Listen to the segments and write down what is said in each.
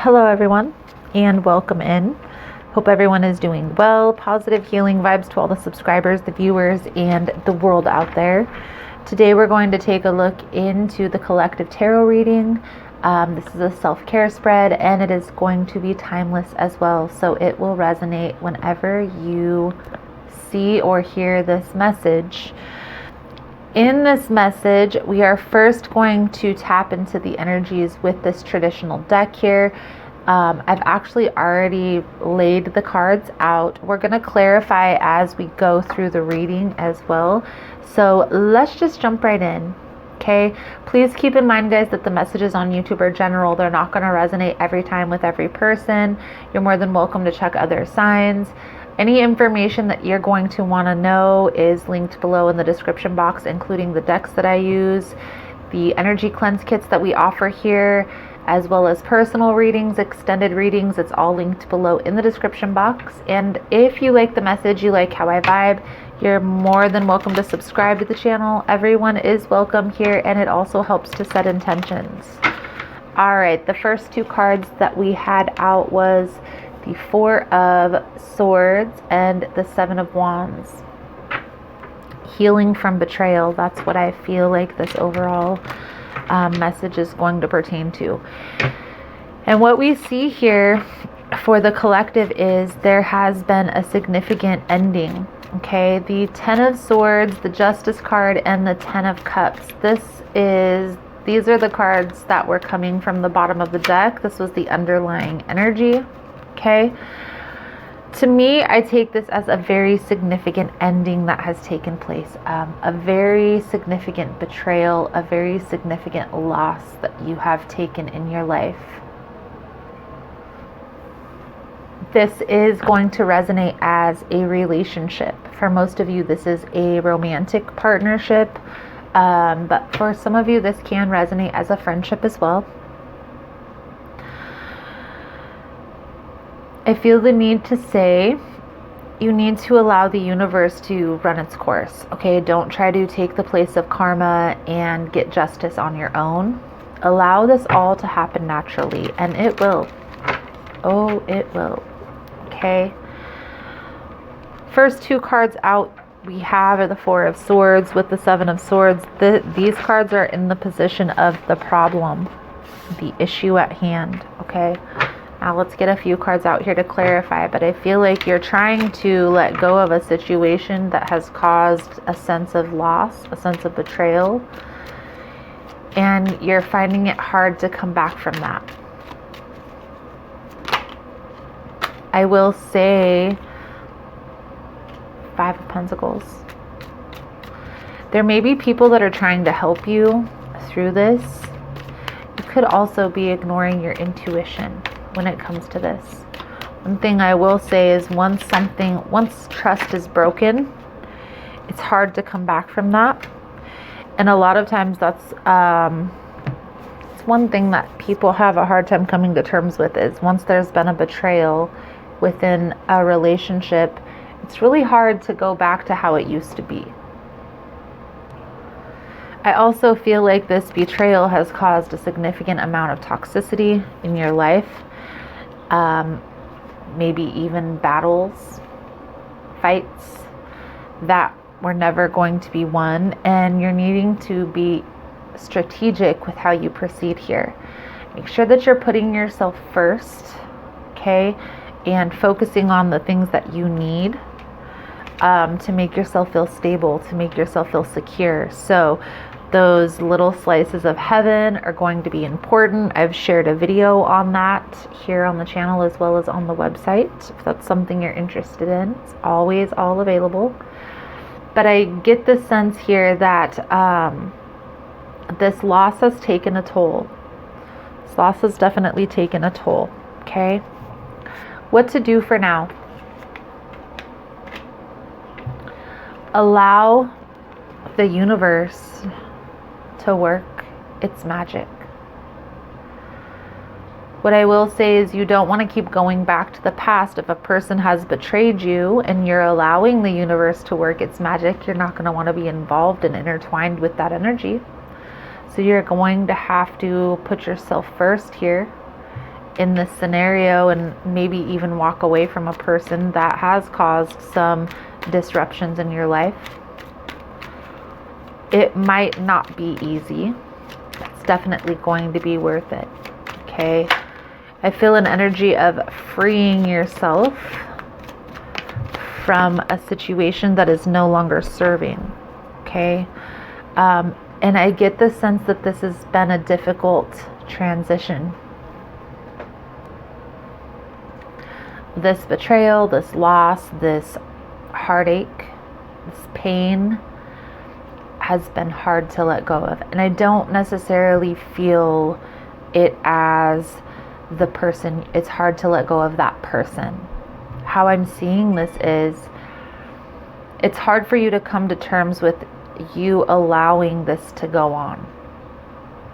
Hello everyone and welcome in. Hope everyone is doing well. Positive healing vibes to all the subscribers, the viewers, and the world out there. Today we're going to take a look into the collective tarot reading. This is a self-care spread and it is going to be timeless as well. So it will resonate whenever you see or hear this message. In this message, we are first going to tap into the energies with this traditional deck here. I've actually already laid the cards out. We're going to clarify as we go through the reading as well. So let's just jump right in. Okay, please keep in mind, guys, that the messages on YouTube are general. They're not going to resonate every time with every person. You're more than welcome to check other signs. Any information that you're going to want to know is linked below in the description box, including the decks that I use, the energy cleanse kits that we offer here, as well as personal readings, extended readings. It's all linked below in the description box. And if you like the message, you like how I vibe, you're more than welcome to subscribe to the channel. Everyone is welcome here, and it also helps to set intentions. All right, the first two cards that we had out was the Four of Swords and the Seven of Wands. Healing from betrayal. That's what I feel like this overall message is going to pertain to. And what we see here for the collective is there has been a significant ending. Okay, the Ten of Swords, the Justice card, and the Ten of Cups. These are the cards that were coming from the bottom of the deck. This was the underlying energy. Okay, to me, I take this as a very significant ending that has taken place, a very significant betrayal, a very significant loss that you have taken in your life. This is going to resonate as a relationship. For most of you, this is a romantic partnership, but for some of you, this can resonate as a friendship as well. I feel the need to say you need to allow the universe to run its course. Okay, don't try to take the place of karma and get justice on your own. Allow this all to happen naturally, and it will. Oh, it will. Okay. First two cards out we have are the Four of Swords with the Seven of Swords. These cards are in the position of the problem, the issue at hand. Okay. Now let's get a few cards out here to clarify, but I feel like you're trying to let go of a situation that has caused a sense of loss, a sense of betrayal, and you're finding it hard to come back from that. I will say Five of Pentacles. There may be people that are trying to help you through this. You could also be ignoring your intuition when it comes to this. One thing I will say is once trust is broken, it's hard to come back from that. And a lot of times that's it's one thing that people have a hard time coming to terms with is once there's been a betrayal within a relationship, it's really hard to go back to how it used to be. I also feel like this betrayal has caused a significant amount of toxicity in your life. Maybe even battles, fights that were never going to be won, and you're needing to be strategic with how you proceed here. Make sure that you're putting yourself first, okay, and focusing on the things that you need to make yourself feel stable, to make yourself feel secure. So those little slices of heaven are going to be important. I've shared a video on that here on the channel as well as on the website. If that's something you're interested in, it's always all available. But I get the sense here that this loss has taken a toll. This loss has definitely taken a toll. Okay. What to do for now? Allow the universe to work its magic. What I will say is you don't want to keep going back to the past. If a person has betrayed you and you're allowing the universe to work its magic, you're not going to want to be involved and intertwined with that energy. So you're going to have to put yourself first here in this scenario and maybe even walk away from a person that has caused some disruptions in your life. It might not be easy. It's definitely going to be worth it. Okay. I feel an energy of freeing yourself from a situation that is no longer serving. Okay. And I get the sense that this has been a difficult transition. This betrayal, this loss, this heartache, this pain has been hard to let go of. And I don't necessarily feel it as the person. It's hard to let go of that person. How I'm seeing this is it's hard for you to come to terms with you allowing this to go on.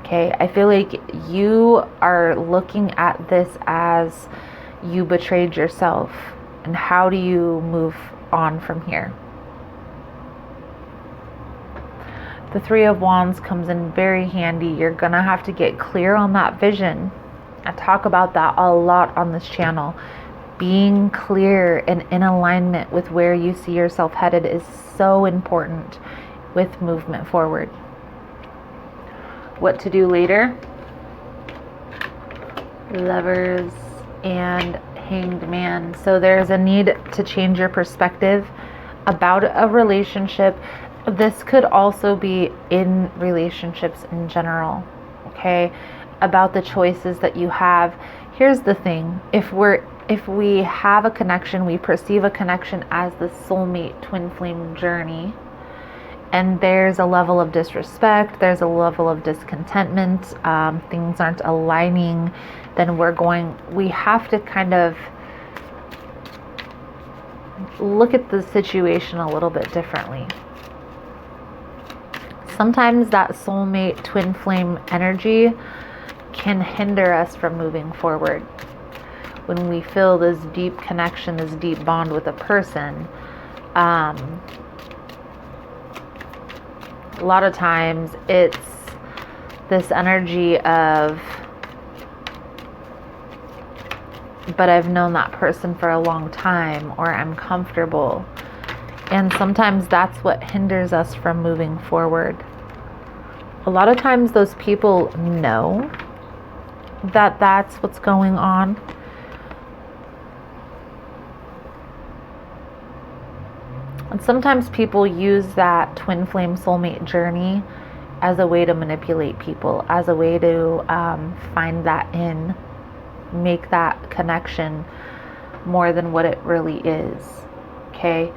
Okay, I feel like you are looking at this as you betrayed yourself, and how do you move on from here? The Three of Wands comes in very handy. You're gonna have to get clear on that vision. I talk about that a lot on this channel. Being clear and in alignment with where you see yourself headed is so important with movement forward. What to do later? Lovers and Hanged Man. So there's a need to change your perspective about a relationship. This could also be in relationships in general, okay? About the choices that you have. Here's the thing. If we have a connection, we perceive a connection as the soulmate twin flame journey, and there's a level of disrespect, there's a level of discontentment, things aren't aligning, then we have to kind of look at the situation a little bit differently. Sometimes that soulmate twin flame energy can hinder us from moving forward. When we feel this deep connection, this deep bond with a person, a lot of times it's this energy of, but I've known that person for a long time, or I'm comfortable. And sometimes that's what hinders us from moving forward. A lot of times those people know that that's what's going on. And sometimes people use that twin flame soulmate journey as a way to manipulate people, as a way to find that make that connection more than what it really is. Okay?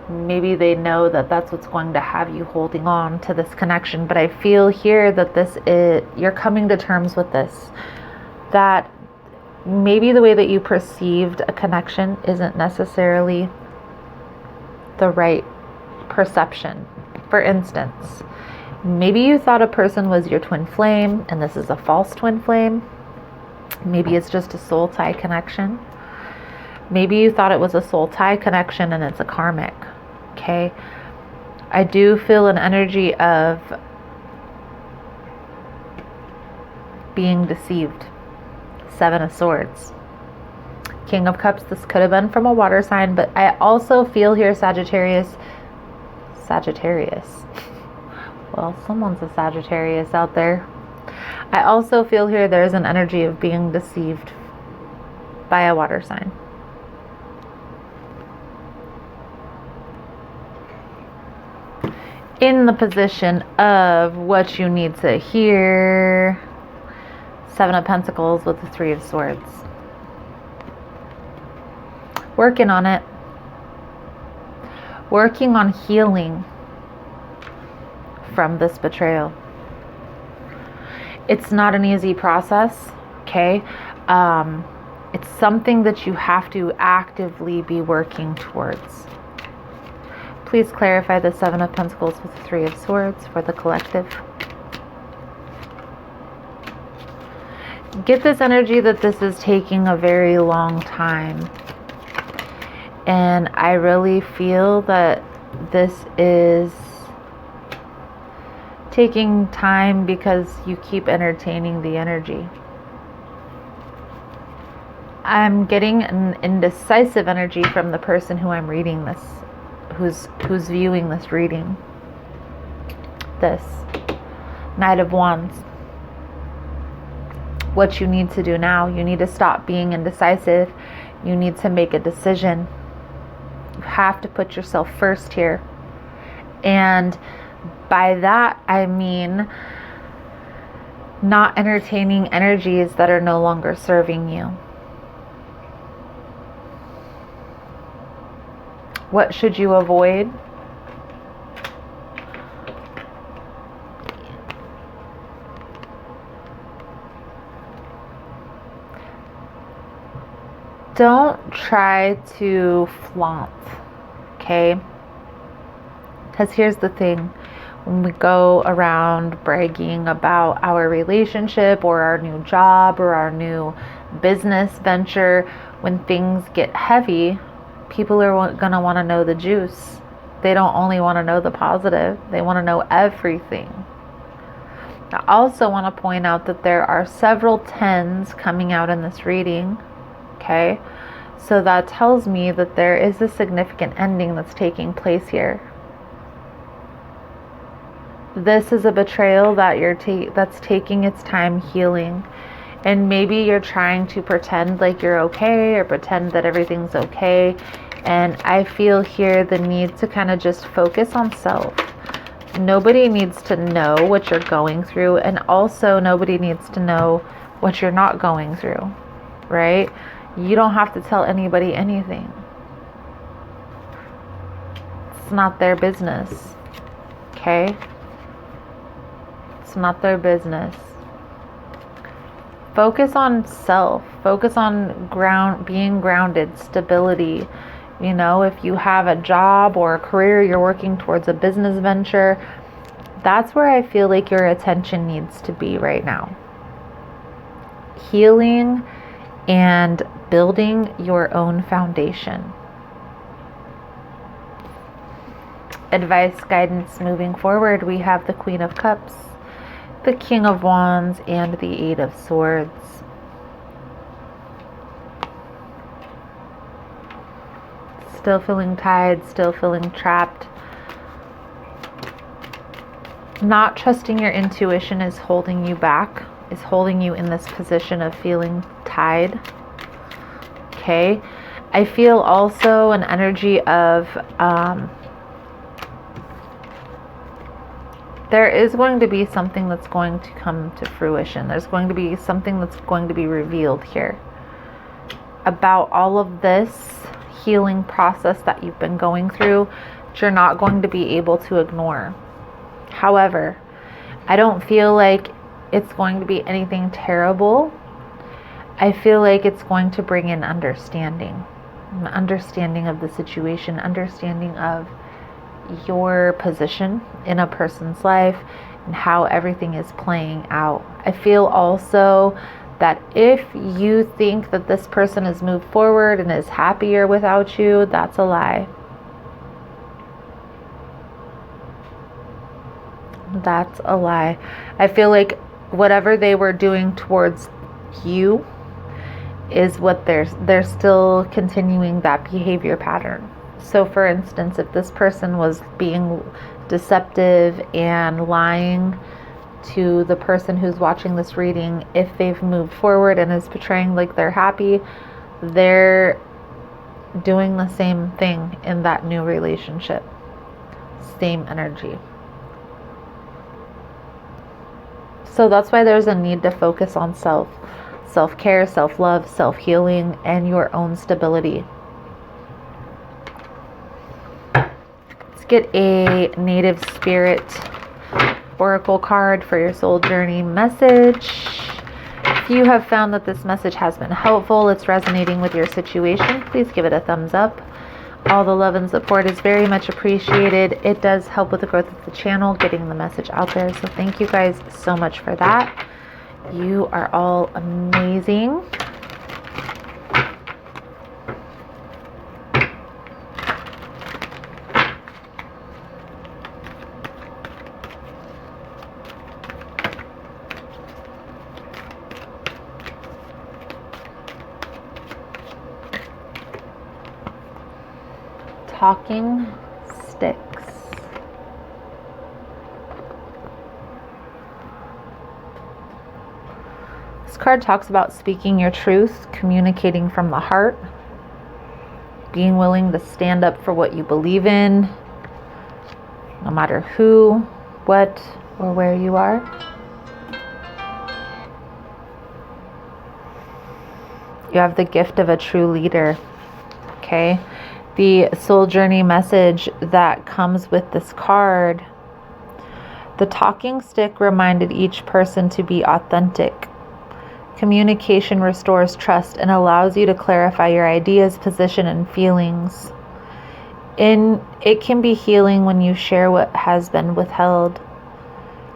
Maybe they know that that's what's going to have you holding on to this connection, but I feel here that you're coming to terms with this, that maybe the way that you perceived a connection isn't necessarily the right perception. For instance, maybe you thought a person was your twin flame and this is a false twin flame. Maybe it's just a soul tie connection. Maybe you thought it was a soul tie connection and it's a karmic. Okay? I do feel an energy of being deceived. Seven of Swords. King of Cups, this could have been from a water sign, but I also feel here Sagittarius. Well, someone's a Sagittarius out there. I also feel here there's an energy of being deceived by a water sign. In the position of what you need to hear. Seven of Pentacles with the Three of Swords. Working on it. Working on healing from this betrayal. It's not an easy process, okay? It's something that you have to actively be working towards. Please clarify the Seven of Pentacles with the Three of Swords for the collective. Get this energy that this is taking a very long time. And I really feel that this is taking time because you keep entertaining the energy. I'm getting an indecisive energy from the person who I'm reading this, who's viewing this reading. This Knight of Wands. What you need to do now, you need to stop being indecisive. You need to make a decision. You have to put yourself first here. And by that, I mean not entertaining energies that are no longer serving you. What should you avoid? Don't try to flaunt, okay? Because here's the thing. When we go around bragging about our relationship or our new job or our new business venture, when things get heavy, people are going to want to know the juice. They don't only want to know the positive. They want to know everything. I also want to point out that there are several 10s coming out in this reading. Okay, so that tells me that there is a significant ending that's taking place here. This is a betrayal that that's taking its time healing. And maybe you're trying to pretend like you're okay or pretend that everything's okay. And I feel here the need to kind of just focus on self. Nobody needs to know what you're going through. And also nobody needs to know what you're not going through, right? You don't have to tell anybody anything. It's not their business, okay? It's not their business. Focus on self. Focus on being grounded, stability. You know, if you have a job or a career, you're working towards a business venture, that's where I feel like your attention needs to be right now. Healing and building your own foundation. Advice, guidance moving forward, we have the Queen of Cups, the King of Wands, and the Eight of Swords. Still feeling tied, still feeling trapped. Not trusting your intuition is holding you back, is holding you in this position of feeling tied. Okay. I feel also an energy of there is going to be something that's going to come to fruition. There's going to be something that's going to be revealed here about all of this healing process that you've been going through that you're not going to be able to ignore. However, I don't feel like it's going to be anything terrible. I feel like it's going to bring in understanding. An understanding of the situation, understanding of your position in a person's life and how everything is playing out. I feel also that if you think that this person has moved forward and is happier without you, that's a lie. That's a lie. I feel like whatever they were doing towards you is what they're still continuing that behavior pattern. So for instance, if this person was being deceptive and lying to the person who's watching this reading, if they've moved forward and is portraying like they're happy, they're doing the same thing in that new relationship. Same energy. So that's why there's a need to focus on self-care, self-love, self-healing, and your own stability. Let's get a native spirit oracle card for your soul journey message. If you have found that this message has been helpful, it's resonating with your situation, please give it a thumbs up. All the love and support is very much appreciated. It does help with the growth of the channel, getting the message out there. So thank you guys so much for that. You are all amazing. talking sticks. This card talks about speaking your truth, communicating from the heart, being willing to stand up for what you believe in, no matter who, what, or where you are. You have the gift of a true leader, okay? The soul journey message that comes with this card. The talking stick reminded each person to be authentic. Communication restores trust and allows you to clarify your ideas, position, and feelings. It can be healing when you share what has been withheld.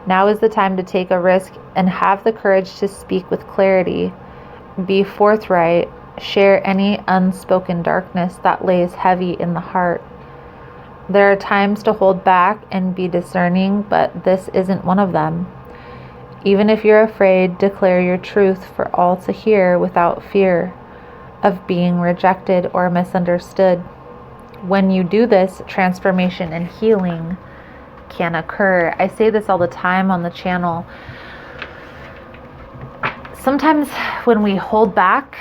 Now is the time to take a risk and have the courage to speak with clarity. Be forthright. Share any unspoken darkness that lays heavy in the heart. There are times to hold back and be discerning, but this isn't one of them. Even if you're afraid, declare your truth for all to hear without fear of being rejected or misunderstood. When you do this, transformation and healing can occur. I say this all the time on the channel. Sometimes when we hold back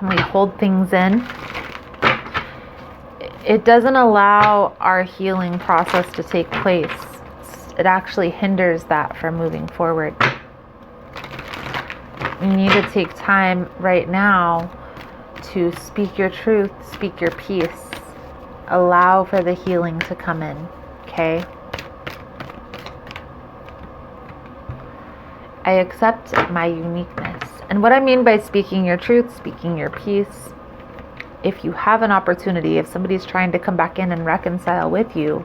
and we hold things in, it doesn't allow our healing process to take place. It actually hinders that from moving forward. You need to take time right now to speak your truth, speak your peace. Allow for the healing to come in, okay? I accept my uniqueness. And what I mean by speaking your truth, speaking your peace, if you have an opportunity, if somebody's trying to come back in and reconcile with you,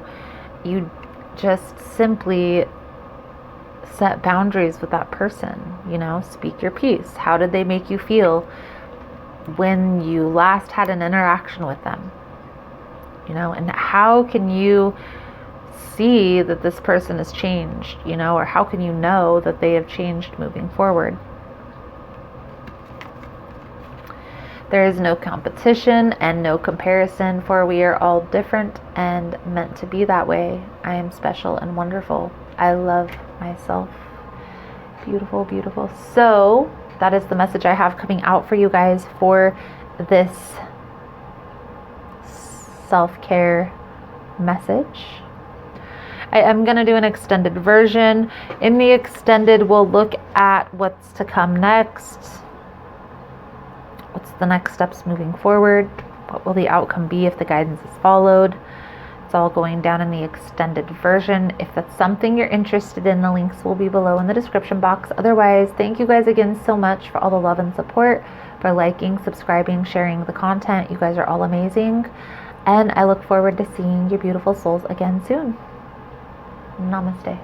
you just simply set boundaries with that person, speak your peace. How did they make you feel when you last had an interaction with them? And how can you see that this person has changed, or how can you know that they have changed moving forward? There is no competition and no comparison, for we are all different and meant to be that way. I am special and wonderful. I love myself. Beautiful, beautiful. So that is the message I have coming out for you guys for this self-care message. I am going to do an extended version. In the extended, we'll look at what's to come next. What's the next steps moving forward? What will the outcome be if the guidance is followed? It's all going down in the extended version. If that's something you're interested in, the links will be below in the description box. Otherwise, thank you guys again so much for all the love and support, for liking, subscribing, sharing the content. You guys are all amazing. And I look forward to seeing your beautiful souls again soon. Namaste.